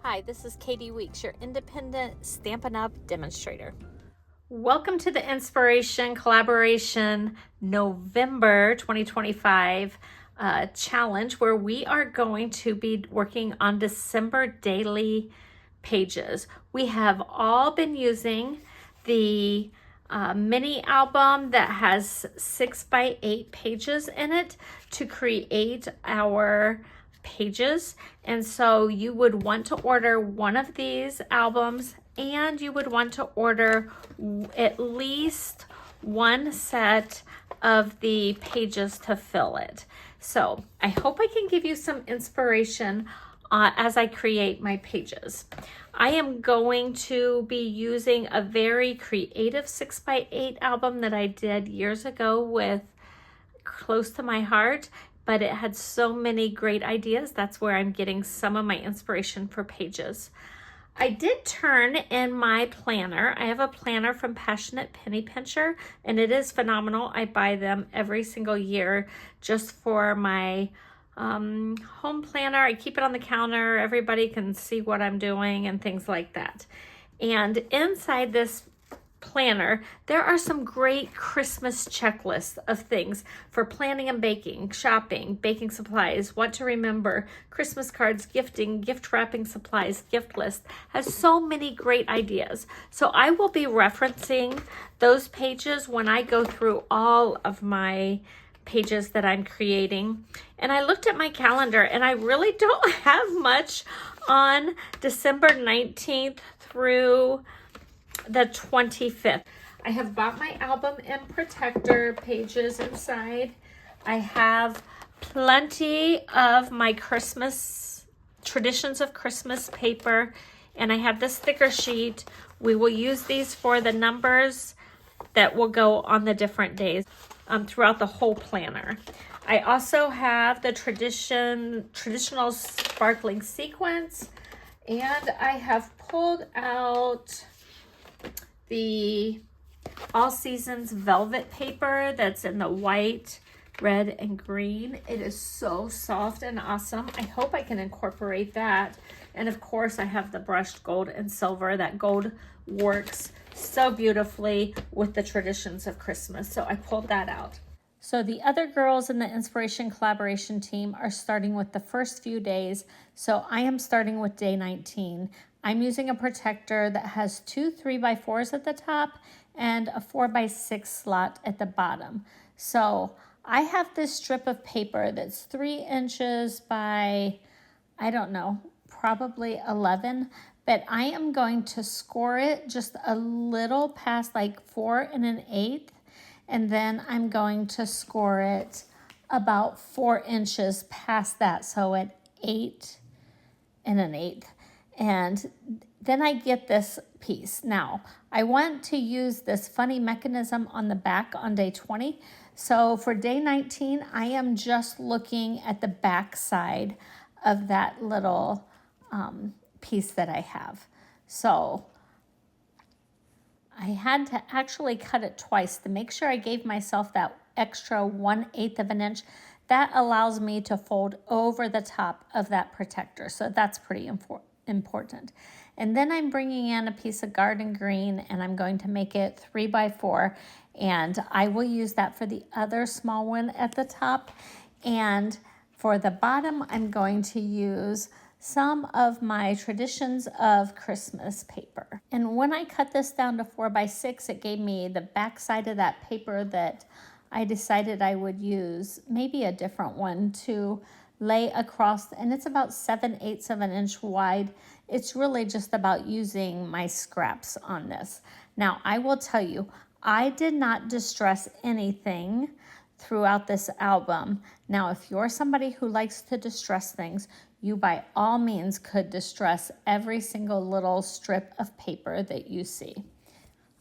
Hi, this is Katie Weeks, your independent Stampin' Up! Demonstrator. Welcome to the Inspiration Collaboration November 2025 challenge, where we are going to be working on December daily pages. We have all been using the mini album that has 6x8 pages in it to create our pages. And so you would want to order one of these albums, and you would want to order at least one set of the pages to fill it. So I hope I can give you some inspiration as I create my pages. I am going to be using a very creative 6x8 album that I did years ago with close to my heart, but it had so many great ideas. That's where I'm getting some of my inspiration for pages. I did turn in my planner. I have a planner from Passionate Penny Pincher, and it is phenomenal. I buy them every single year just for my home planner. I keep it on the counter. Everybody can see what I'm doing and things like that. And inside this planner, there are some great Christmas checklists of things for planning and baking, shopping, baking supplies, what to remember, Christmas cards, gifting, gift wrapping supplies, gift list. Has so many great ideas. So I will be referencing those pages when I go through all of my pages that I'm creating. And I looked at my calendar, and I really don't have much on December 19th through the 25th. I have bought my album and protector pages inside. I have plenty of my Christmas traditions of Christmas paper, and I have this sticker sheet. We will use these for the numbers that will go on the different days throughout the whole planner. I also have the traditional sparkling sequins, and I have pulled out the All Seasons velvet paper that's in the white, red, and green. It is so soft and awesome. I hope I can incorporate that. And of course, I have the brushed gold and silver. That gold works so beautifully with the traditions of Christmas. So I pulled that out. So the other girls in the Inspiration Collaboration team are starting with the first few days. So I am starting with day 19. I'm using a protector that has two 3x4s at the top and a 4x6 slot at the bottom. So I have this strip of paper that's 3 inches by, I don't know, probably 11, but I am going to score it just a little past like 4 1/8, and then I'm going to score it about 4 inches past that, so at 8 1/8. And then I get this piece. Now, I want to use this funny mechanism on the back on day 20. So for day 19, I am just looking at the back side of that little piece that I have. So I had to actually cut it twice to make sure I gave myself that extra 1/8 of an inch. That allows me to fold over the top of that protector. So that's pretty important. And then I'm bringing in a piece of garden green, and I'm going to make it 3x4, and I will use that for the other small one at the top. And for the bottom, I'm going to use some of my traditions of Christmas paper. And when I cut this down to 4x6, it gave me the back side of that paper that I decided I would use maybe a different one to lay across, and it's about 7/8 of an inch wide. It's really just about using my scraps on this. Now, I will tell you, I did not distress anything throughout this album. Now, if you're somebody who likes to distress things, you by all means could distress every single little strip of paper that you see.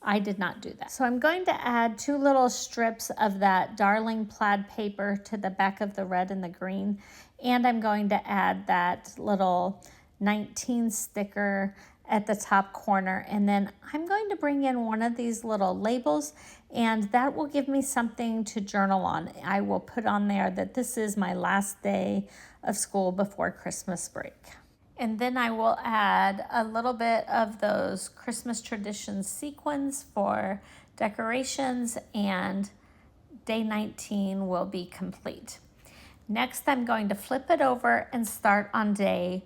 I did not do that. So I'm going to add 2 little strips of that Darling plaid paper to the back of the red and the green. And I'm going to add that little 19 sticker at the top corner. And then I'm going to bring in one of these little labels, and that will give me something to journal on. I will put on there that this is my last day of school before Christmas break. And then I will add a little bit of those Christmas tradition sequins for decorations, and day 19 will be complete. Next, I'm going to flip it over and start on day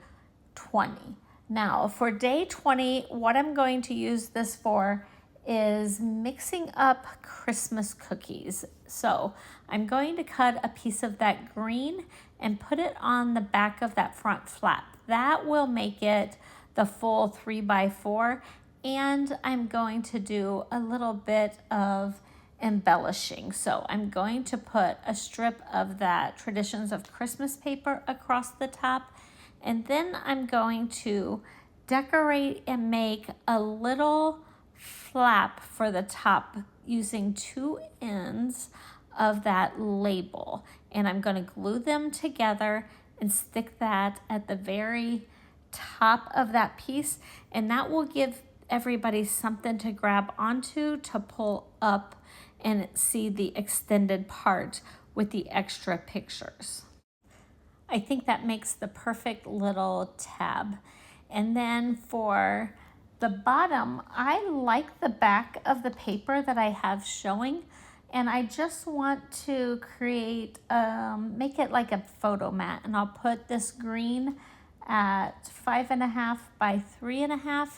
20. Now, for day 20, what I'm going to use this for is mixing up Christmas cookies. So I'm going to cut a piece of that green and put it on the back of that front flap. That will make it the full 3x4. And I'm going to do a little bit of embellishing. So I'm going to put a strip of that Traditions of Christmas paper across the top. And then I'm going to decorate and make a little flap for the top using 2 ends of that label. And I'm going to glue them together and stick that at the very top of that piece. And that will give everybody something to grab onto to pull up and see the extended part with the extra pictures. I think that makes the perfect little tab. And then for the bottom, I like the back of the paper that I have showing, and I just want to create, make it like a photo mat. And I'll put this green at 5.5 by 3.5.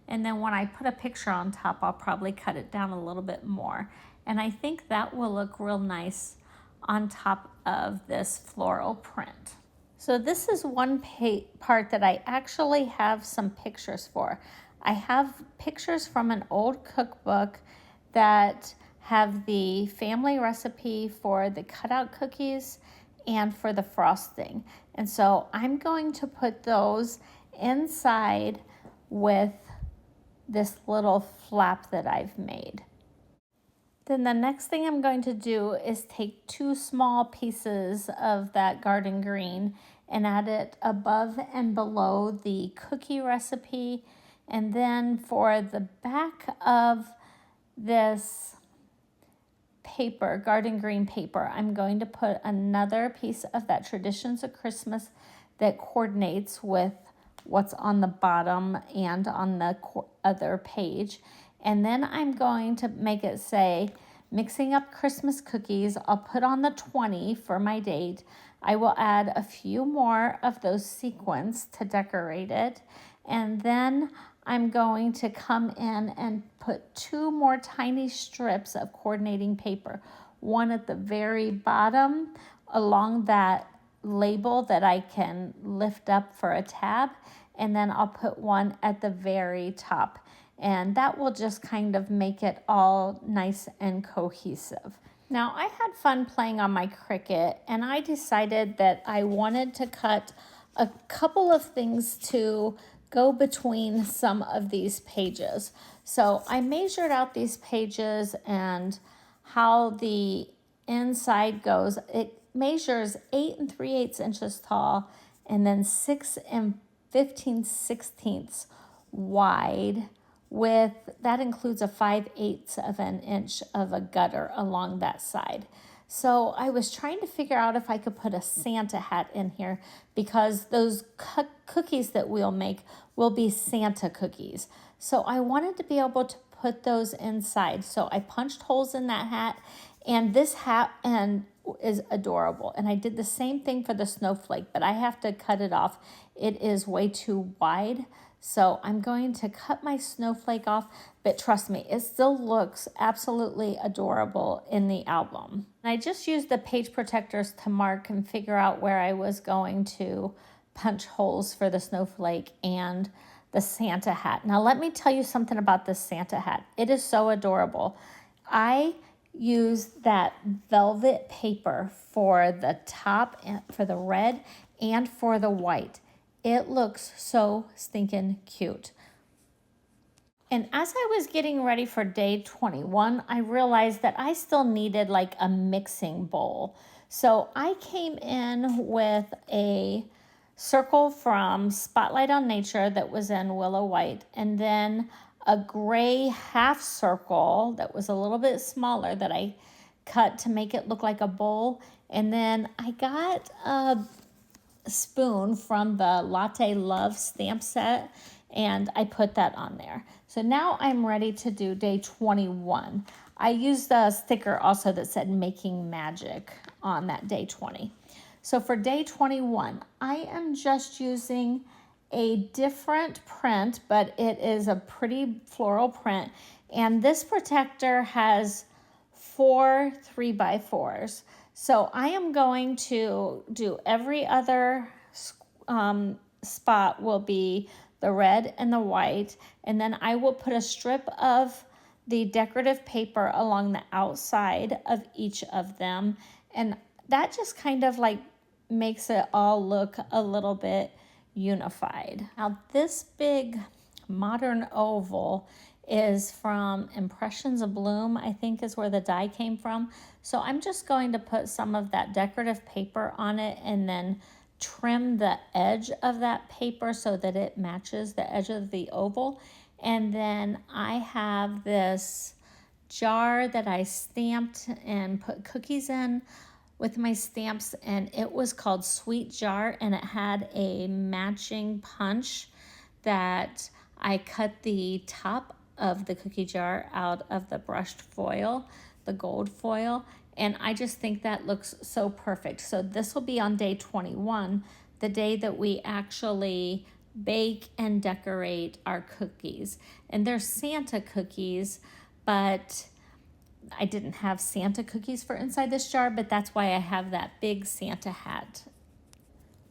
And then when I put a picture on top, I'll probably cut it down a little bit more. And I think that will look real nice on top of this floral print. So this is one part that I actually have some pictures for. I have pictures from an old cookbook that have the family recipe for the cutout cookies and for the frosting. And so I'm going to put those inside with this little flap that I've made. Then the next thing I'm going to do is take 2 small pieces of that garden green and add it above and below the cookie recipe. And then for the back of this paper, garden green paper, I'm going to put another piece of that Traditions of Christmas that coordinates with what's on the bottom and on the other page. And then I'm going to make it say, mixing up Christmas cookies. I'll put on the 20 for my date. I will add a few more of those sequins to decorate it. And then I'm going to come in and put 2 more tiny strips of coordinating paper. One at the very bottom along that label that I can lift up for a tab. And then I'll put one at the very top. And that will just kind of make it all nice and cohesive. Now, I had fun playing on my Cricut, and I decided that I wanted to cut a couple of things to go between some of these pages. So I measured out these pages and how the inside goes. It measures 8 3/8 inches tall and then 6 15/16 wide. That includes a 5/8 of an inch of a gutter along that side. So I was trying to figure out if I could put a Santa hat in here, because those cookies that we'll make will be Santa cookies. So I wanted to be able to put those inside. So I punched holes in that hat, and this hat is adorable. And I did the same thing for the snowflake, but I have to cut it off. It is way too wide. So I'm going to cut my snowflake off, but trust me, it still looks absolutely adorable in the album. And I just used the page protectors to mark and figure out where I was going to punch holes for the snowflake and the Santa hat. Now let me tell you something about this Santa hat. It is so adorable. I used that velvet paper for the top, and for the red and for the white. It looks so stinking cute. And as I was getting ready for day 21, I realized that I still needed like a mixing bowl. So I came in with a circle from Spotlight on Nature that was in Willow White, and then a gray half circle that was a little bit smaller that I cut to make it look like a bowl. And then I got a spoon from the Latte Love stamp set, and I put that on there. So now I'm ready to do day 21. I used a sticker also that said Making Magic on that day 20. So for day 21, I am just using a different print, but it is a pretty floral print. And this protector has 4 3x4s. So I am going to do every other spot will be the red and the white. And then I will put a strip of the decorative paper along the outside of each of them. And that just kind of like makes it all look a little bit unified. Now this big modern oval is from Impressions of Bloom, I think is where the die came from. So I'm just going to put some of that decorative paper on it and then trim the edge of that paper so that it matches the edge of the oval. And then I have this jar that I stamped and put cookies in with my stamps, and it was called Sweet Jar, and it had a matching punch that I cut the top of the cookie jar out of the brushed foil, the gold foil, and I just think that looks so perfect. So this will be on day 21, the day that we actually bake and decorate our cookies. And they're Santa cookies, but I didn't have Santa cookies for inside this jar, but that's why I have that big Santa hat.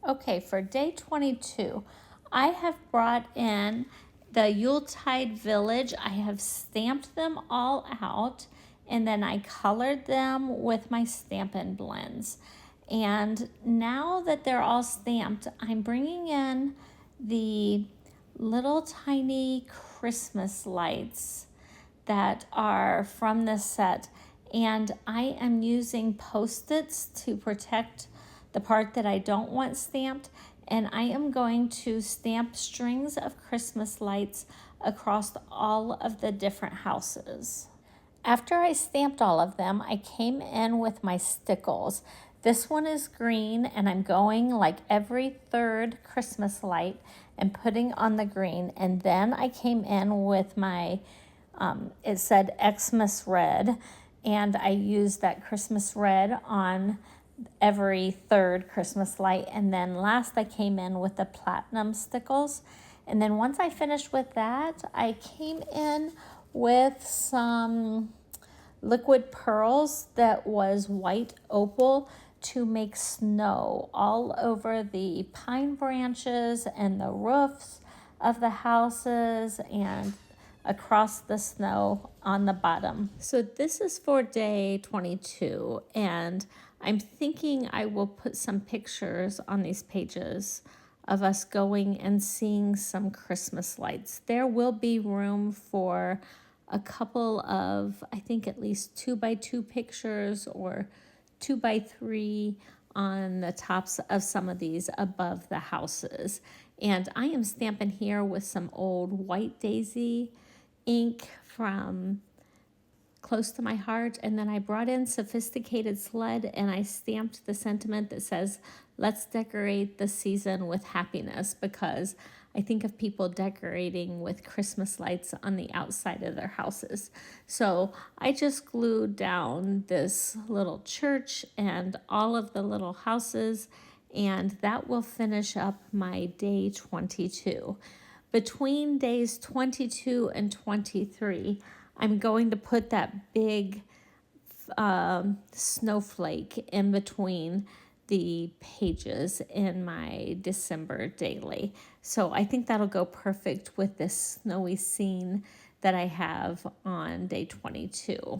Okay, for day 22, I have brought in the Yuletide Village. I have stamped them all out, and then I colored them with my Stampin' Blends. And now that they're all stamped, I'm bringing in the little tiny Christmas lights that are from this set, and I am using Post-its to protect the part that I don't want stamped, and I am going to stamp strings of Christmas lights across all of the different houses. After I stamped all of them, I came in with my stickles. This one is green, and I'm going like every third Christmas light and putting on the green, and then I came in with my it said Xmas red, and I used that Christmas red on every third Christmas light. And then last I came in with the platinum stickles. And then once I finished with that, I came in with some liquid pearls that was white opal to make snow all over the pine branches and the roofs of the houses and across the snow on the bottom. So this is for day 22, and I'm thinking I will put some pictures on these pages of us going and seeing some Christmas lights. There will be room for a couple of, I think at least 2x2 pictures or 2x3 on the tops of some of these above the houses. And I am stamping here with some old White Daisy ink from Close to My Heart, and then I brought in Sophisticated Sled and I stamped the sentiment that says, let's decorate the season with happiness, because I think of people decorating with Christmas lights on the outside of their houses. So I just glued down this little church and all of the little houses, and that will finish up my day 22. Between days 22 and 23, I'm going to put that big snowflake in between the pages in my December daily. So I think that'll go perfect with this snowy scene that I have on day 22.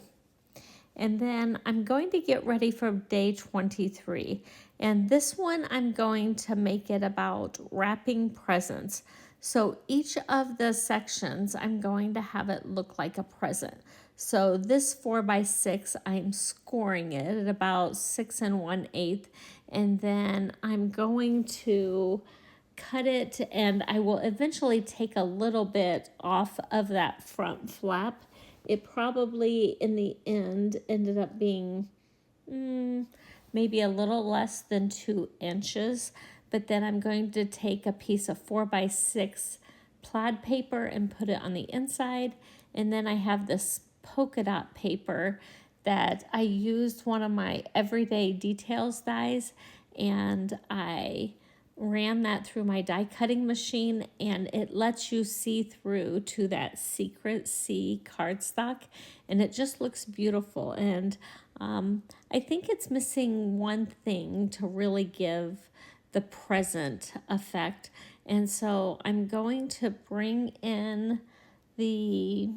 And then I'm going to get ready for day 23. And this one I'm going to make it about wrapping presents. So each of the sections, I'm going to have it look like a present. So this 4x6, I'm scoring it at about 6 1/8. And then I'm going to cut it, and I will eventually take a little bit off of that front flap. It probably in the end ended up being maybe a little less than 2 inches, but then I'm going to take a piece of 4x6 plaid paper and put it on the inside. And then I have this polka dot paper that I used one of my everyday details dies, and I ran that through my die cutting machine, and it lets you see through to that secret Sea Cardstock, and it just looks beautiful. And I think it's missing one thing to really give the present effect, and so I'm going to bring in the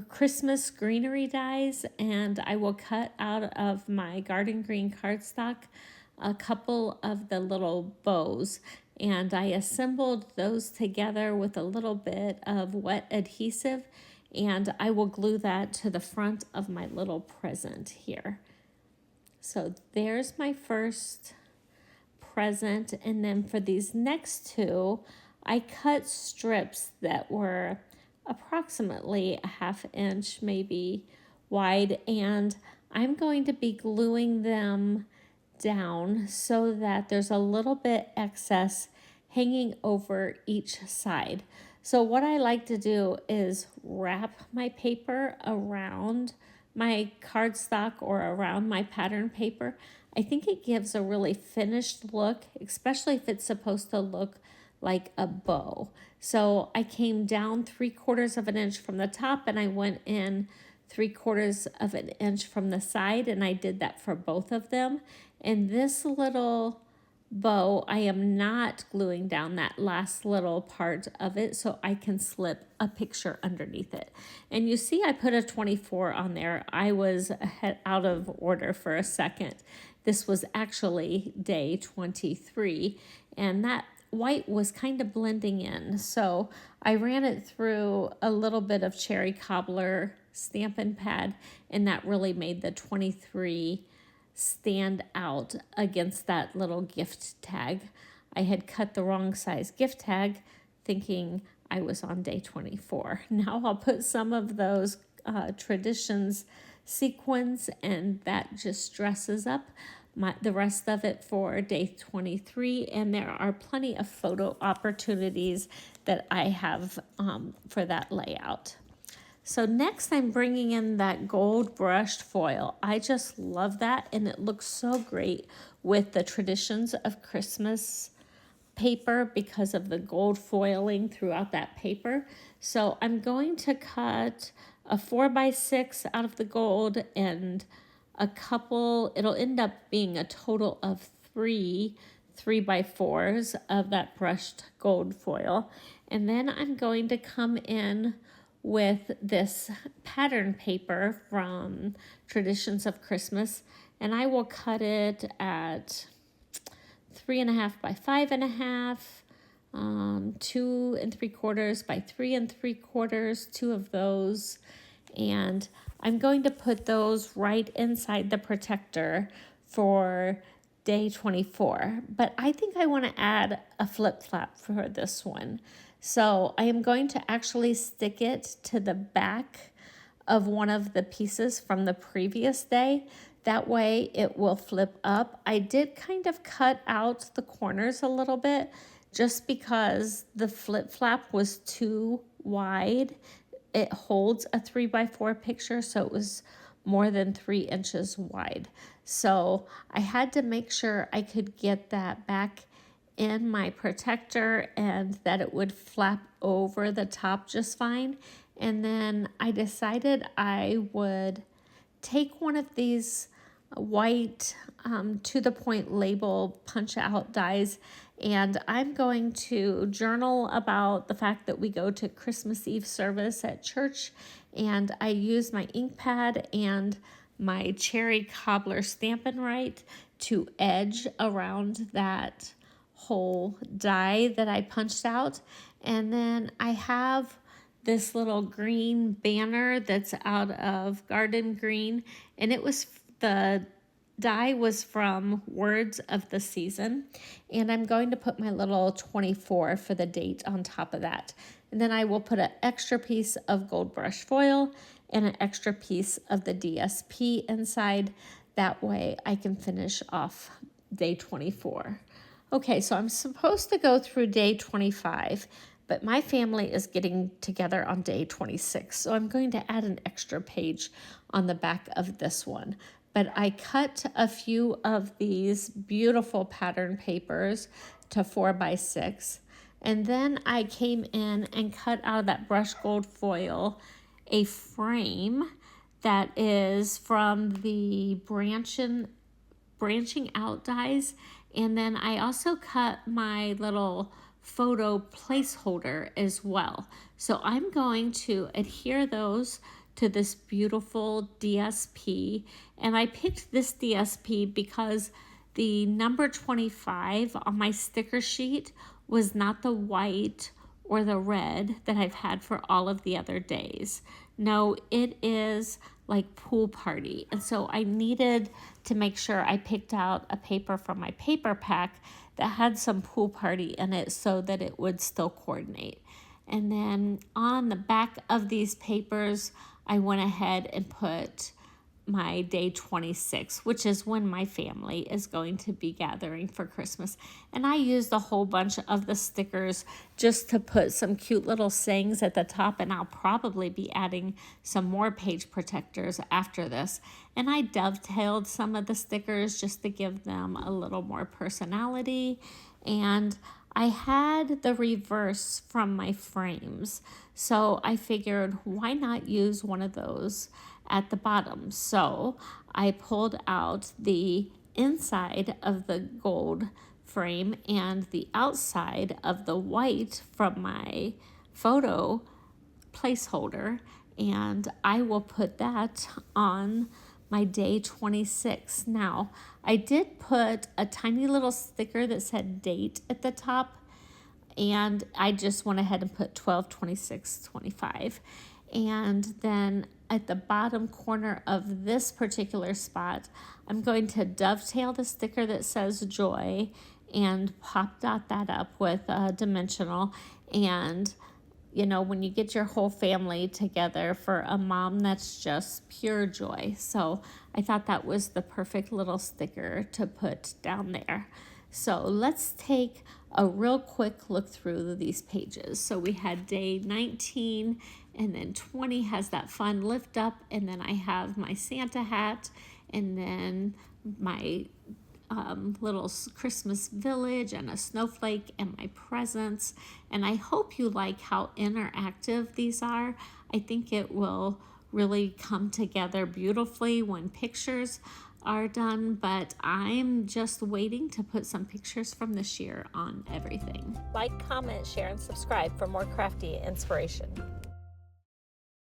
Christmas greenery dies, and I will cut out of my garden green cardstock a couple of the little bows, and I assembled those together with a little bit of wet adhesive, and I will glue that to the front of my little present here. So there's my first present, and then for these next two, I cut strips that were approximately a 1/2 inch maybe wide, and I'm going to be gluing them down so that there's a little bit excess hanging over each side. So what I like to do is wrap my paper around my cardstock or around my pattern paper. I think it gives a really finished look, especially if it's supposed to look like a bow. So I came down 3/4 of an inch from the top, and I went in 3/4 of an inch from the side, and I did that for both of them. And this little bow, I am not gluing down that last little part of it, so I can slip a picture underneath it. And you see I put a 24 on there. I was out of order for a second. This was actually day 23, and that white was kind of blending in, so I ran it through a little bit of cherry cobbler Stampin' Pad, and that really made the 23 stand out against that little gift tag. I had cut the wrong size gift tag thinking I was on day 24. Now I'll put some of those traditions sequins, and that just dresses up the rest of it for day 23, and there are plenty of photo opportunities that I have for that layout. So next I'm bringing in that gold brushed foil. I just love that, and it looks so great with the traditions of Christmas paper because of the gold foiling throughout that paper. So I'm going to cut a 4x6 out of the gold and a couple, it'll end up being a total of 3x4s of that brushed gold foil. And then I'm going to come in with this pattern paper from Traditions of Christmas, and I will cut it at 3.5 by 5.5, 2 3/4 by 3 3/4, 2 of those, and I'm going to put those right inside the protector for day 24, but I think I want to add a flip flap for this one. So I am going to actually stick it to the back of one of the pieces from the previous day. That way it will flip up. I did kind of cut out the corners a little bit just because the flip flap was too wide. It holds a 3x4 picture, so it was more than 3 inches wide. So I had to make sure I could get that back in my protector and that it would flap over the top just fine. And then I decided I would take one of these white to the point label punch out dies, and I'm going to journal about the fact that we go to Christmas Eve service at church, and I use my ink pad and my cherry cobbler Stampin' Right to edge around that whole die that I punched out. And then I have this little green banner that's out of garden green, and it was the die was from Words of the Season, and I'm going to put my little 24 for the date on top of that. And then I will put an extra piece of gold brush foil and an extra piece of the DSP inside. That way I can finish off day 24. Okay, so I'm supposed to go through day 25, but my family is getting together on day 26. So I'm going to add an extra page on the back of this one. But I cut a few of these beautiful pattern papers to 4x6. And then I came in and cut out of that brush gold foil a frame that is from the branching out dies. And then I also cut my little photo placeholder as well. So I'm going to adhere those to this beautiful DSP. And I picked this DSP because the number 25 on my sticker sheet was not the white or the red that I've had for all of the other days. No, it is like pool party. And so I needed to make sure I picked out a paper from my paper pack that had some pool party in it so that it would still coordinate. And then on the back of these papers, I went ahead and put my day 26, which is when my family is going to be gathering for Christmas. And I used a whole bunch of the stickers just to put some cute little sayings at the top, and I'll probably be adding some more page protectors after this. And I dovetailed some of the stickers just to give them a little more personality. And I had the reverse from my frames, so I figured why not use one of those at the bottom. So I pulled out the inside of the gold frame and the outside of the white from my photo placeholder, and I will put that on my day 26. Now, I did put a tiny little sticker that said date at the top, and I just went ahead and put 12/26/25. And then at the bottom corner of this particular spot, I'm going to dovetail the sticker that says joy and pop dot that up with a dimensional. And you know, when you get your whole family together for a mom, that's just pure joy. So I thought that was the perfect little sticker to put down there. So let's take a real quick look through these pages. So we had day 19, and then 20 has that fun lift up, and then I have my Santa hat, and then my little Christmas village and a snowflake and my presents. And I hope you like how interactive these are. I think it will really come together beautifully when pictures are done, but I'm just waiting to put some pictures from this year on everything. Like, comment, share, and subscribe for more crafty inspiration.